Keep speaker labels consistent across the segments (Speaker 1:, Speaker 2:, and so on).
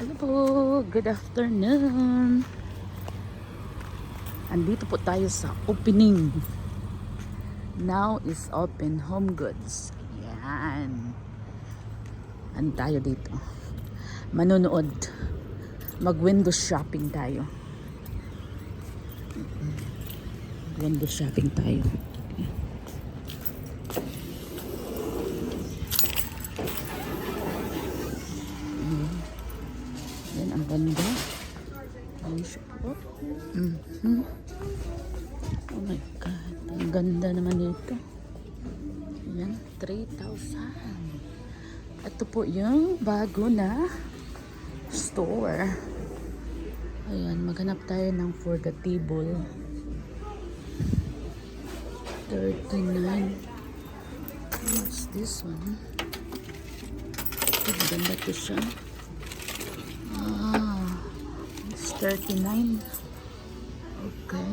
Speaker 1: Hello po, good afternoon. Andito po tayo sa opening. Now is open Home Goods. Yan. Ano tayo dito? Manonood. Mag-window shopping tayo. Window shopping tayo. Yan, ang ganda. Ayan siya po. Oh my God. Ang ganda naman nito. Yan, 3,000. Ito po yung bago na store. Ayan, maghanap tayo ng for the table. 39. What's this one? Ang ganda to siya. It's 39. Okay.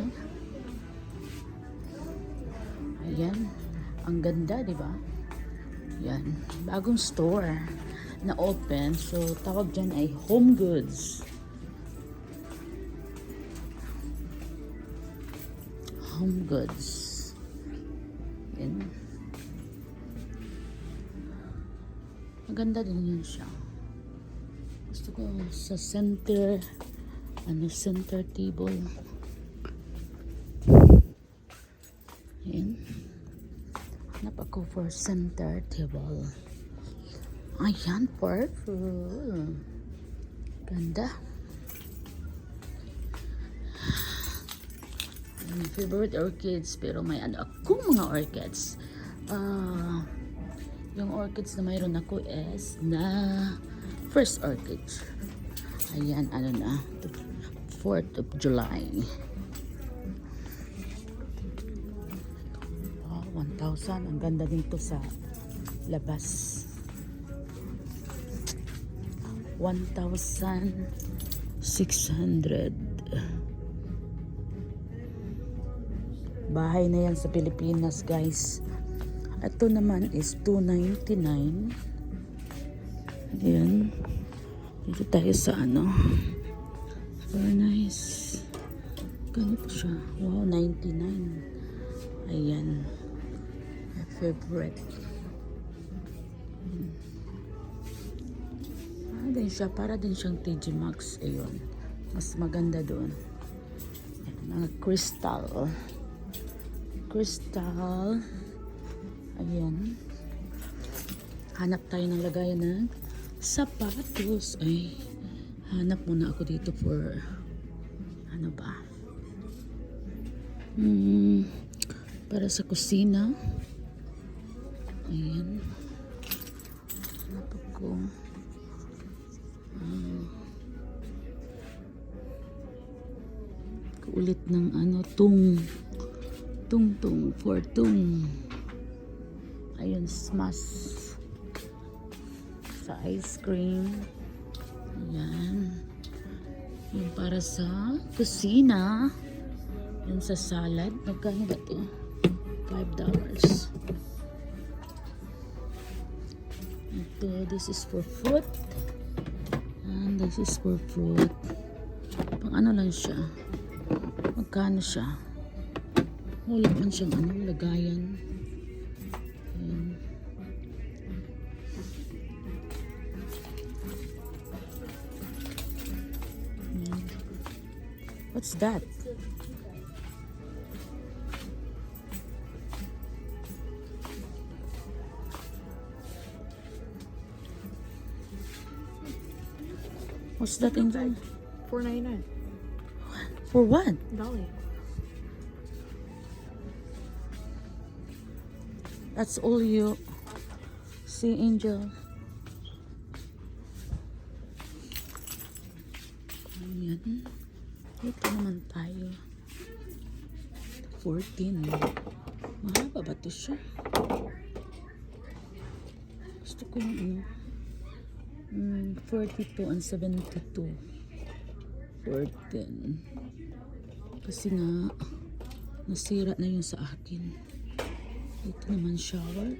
Speaker 1: Ayan. Ang ganda, di ba? Yan. Bagong store na open. So, tawag dyan ay Home Goods. Home Goods. Yan. Maganda din yun siya. Gusto ko sa center, center table. Ayan. Hanap ako for center table. Ayan, purple. Ganda. Favorite orchids, pero may akong mga orchids. Yung orchids na mayroon ako is na first orchid. Ayan, 4th of July. 1,000. Ang ganda dito sa labas. 1,600. Bahay na yan sa Pilipinas, guys. Ito naman is 299. Ayan. Dito tayo sa Very nice. Ganito siya. Wow, 99. Ayan. My favorite. Din siya. Para din siyang TG Maxx. Ayun. Mas maganda doon. Ayan, mga crystal. Crystal. Ayan. Hanap tayo ng lagayan ng sapatos. Ay, hanap muna ako dito for ano ba? Para sa kusina. Ayan. Hanap ako. Kuulit ng tung for tung. Ayun, smash sa ice cream. Ayan. Yung para sa kusina. Yung sa salad. Magkano ba ito? $5. Ito, this is for fruit. And this is for fruit. Pang lang siya. Magkano siya? Wala man siyang lagayan. What's that? What's that inside?
Speaker 2: $4.99.
Speaker 1: For what?
Speaker 2: Dolly.
Speaker 1: That's all you see, Angel. Ayan. Ito naman tayo. 14. Mahaba ba ito siya? Gusto ko yung 42 and 72. 14. Kasi nga, nasira na yung sa akin. Ito naman shower.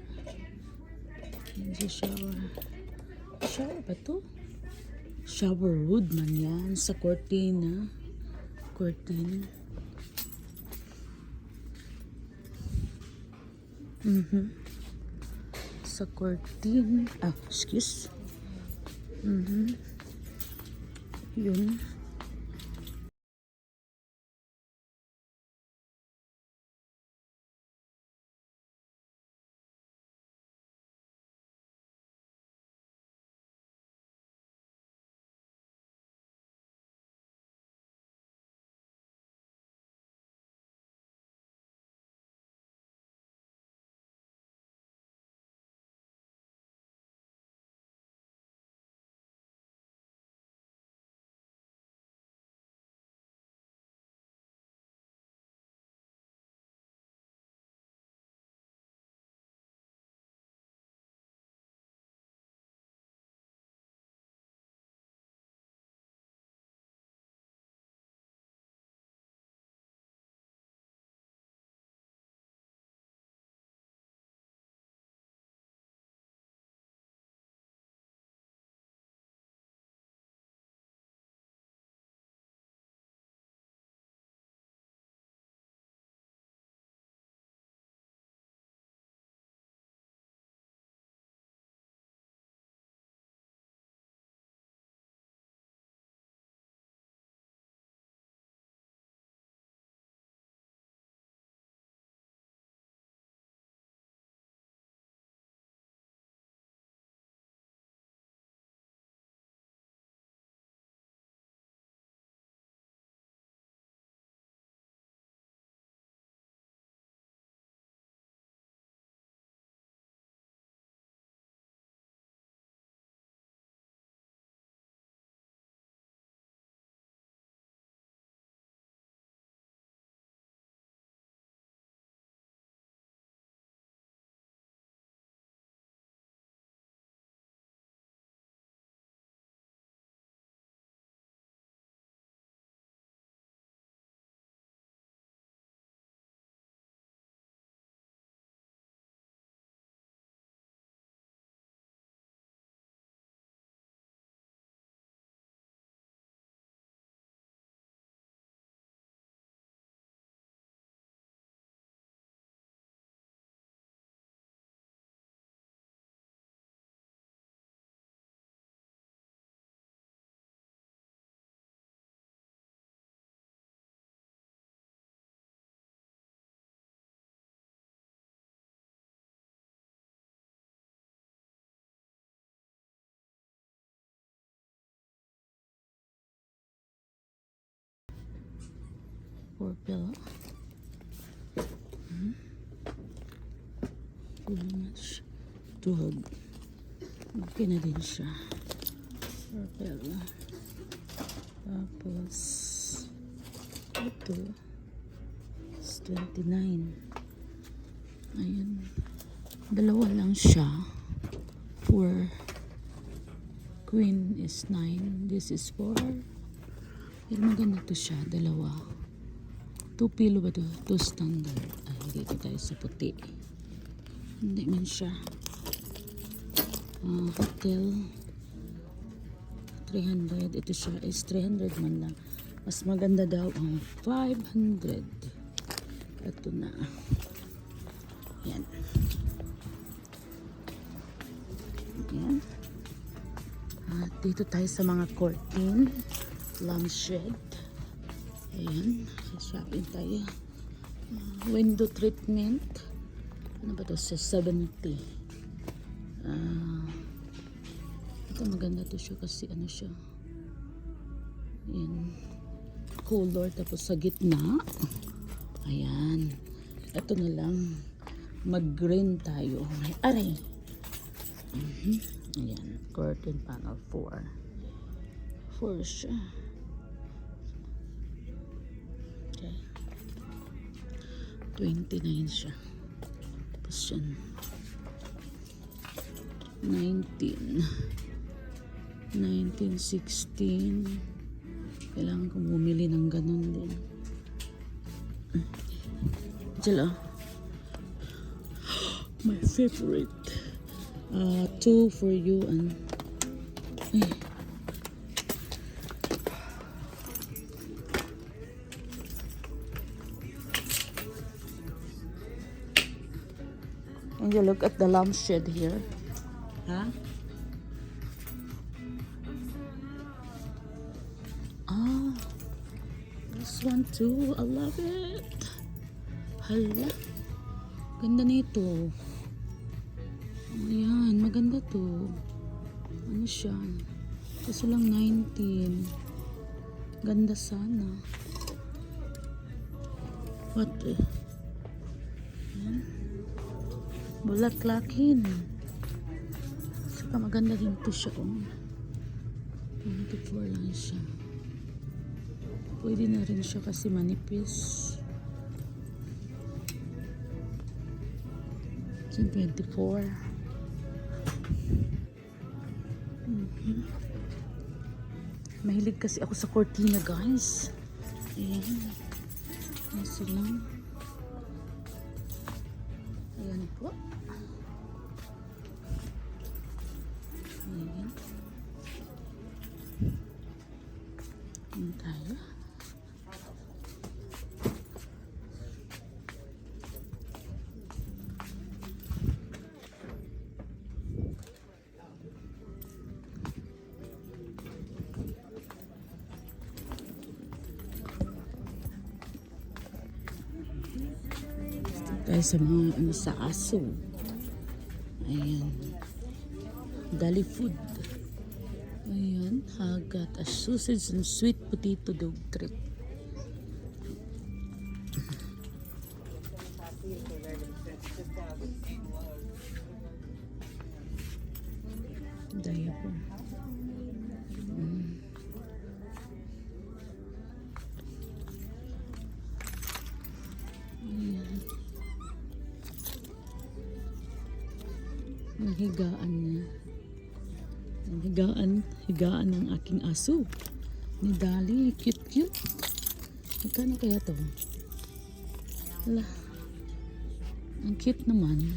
Speaker 1: Yan sa shower. Shower ba ito? Shower wood man yan sa cortina. Cortina. Sa cortina. Excuse. Yun. Purple. Pretty much 12. Okay na din siya. Purple. Tapos ito is 29. Ayan. Dalawa lang siya. 4. Queen is 9. This is 4. Pero maganda to siya. Dalawa. 2 pillow ba to? 2 standard. Ay, dito tayo sa puti. Hindi man siya. Hotel 300. Ito siya is 300 man lang. Mas maganda daw ang 500. Ito na. Yan. Yan. At dito tayo sa mga curtain. Lampshade. Ayan. Shopping tayo. Window treatment. Ano ba ito? Sa 70. Ito maganda to siya kasi ano siya. Ayan. Color. Tapos sa gitna. Ayan. Ito na lang. Mag-green tayo. Aray. Ayan. Curtain panel 4. 4 siya. Okay. 29 siya. Tapos yan. 19. 19, 16. Kailangan ko bumili ng ganun din. Diyan my favorite. 2 for you and And you look at the lampshade here. Huh? Ah, this one too. I love it. Hala. Ganda nito. Ayan, maganda to. Ano siya? Kaso lang 19. Ganda sana. What? Ayan. Bulaklakin. Saka maganda din to siya. Oh. 24 lang siya. Pwede na rin siya kasi manipis. 24. Mahilig kasi ako sa cortina, guys. Ayan. Kasi lang. Ayan po. Ayan. Ayan tayo. Tayo sa mga ano sa aso. Ayan. Dali food. Ayan. Hagat. A sausage and sweet potato dog treat. Daya po. Ang higaan niya. Ang higaan ng aking aso. Ni Dali, cute. Magkano kaya to? Wala. Ang cute naman.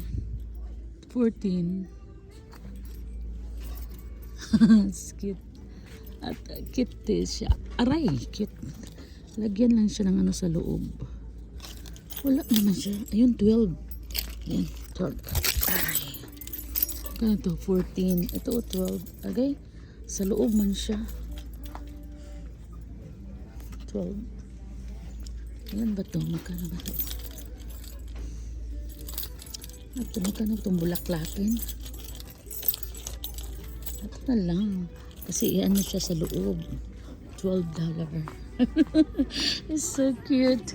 Speaker 1: 14. It's cute. At cute siya. Aray, cute. Lagyan lang siya ng ano sa loob. Wala naman siya. Ayun, 12. Ayan, 12. Aray. Kaya ito, 14. Ito, 12. Agay, sa loob man siya. 12. Ilan ba ito? Magkano ba ito? Magkano itong bulaklakin? Ito na lang. Kasi ano siya sa loob. $12. It's so cute.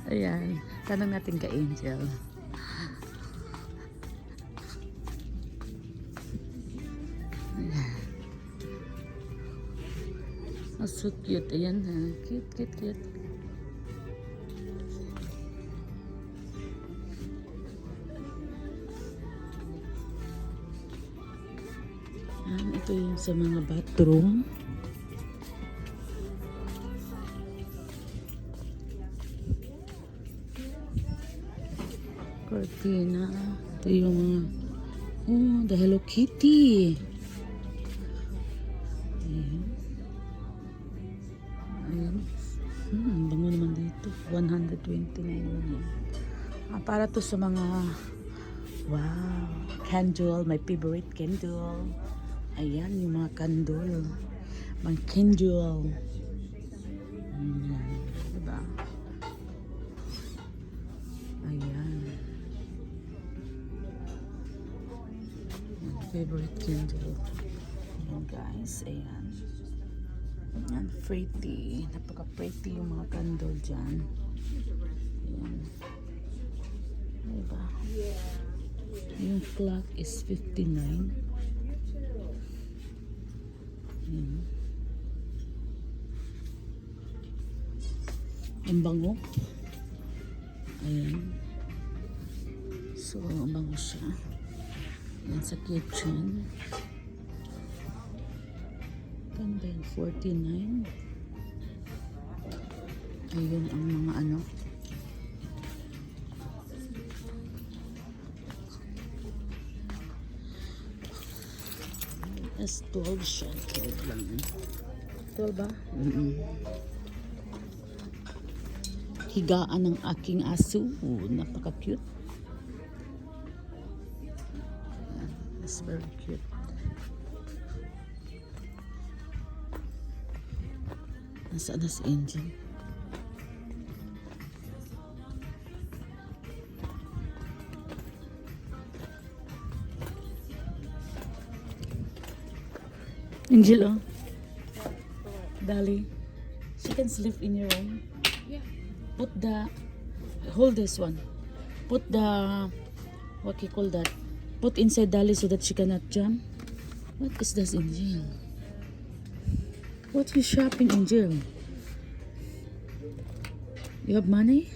Speaker 1: Ayan. Tanong natin kay Angel. Oh, so cute. Ayan ha. Cute. Ito yung sa mga bathroom. Cortina. Ito yung mga the Hello Kitty. Ayan. Bango naman dito. 129 naman. Para to sa mga candle. My favorite candle. Ayan yung mga candle. Mga candle. Ayan. Diba? Ayan. My favorite candle. Ayan guys. Ayan. Ayan, pretty. Napaka-pretty yung mga candle dyan. Ayan. Diba? Yung clock is 59. Ayan. Ang bango. Ayan. So, ang bango siya. Ayan sa kitchen. Kano ba yung 49? Ayun ang mga ano. S12 siya. 12 lang. 12 ba? Higaan ng aking aso. Napaka-cute. It's very cute. Nasaan na si Angel? Angel, oh. Dali. She can sleep in your room.
Speaker 2: Yeah.
Speaker 1: Hold this one. Put the, what you call that? Put inside Dali so that she cannot jump. What is this, Angel? What is shopping, Angel? You have money?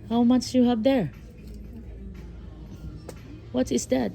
Speaker 1: How much you have there? What is that?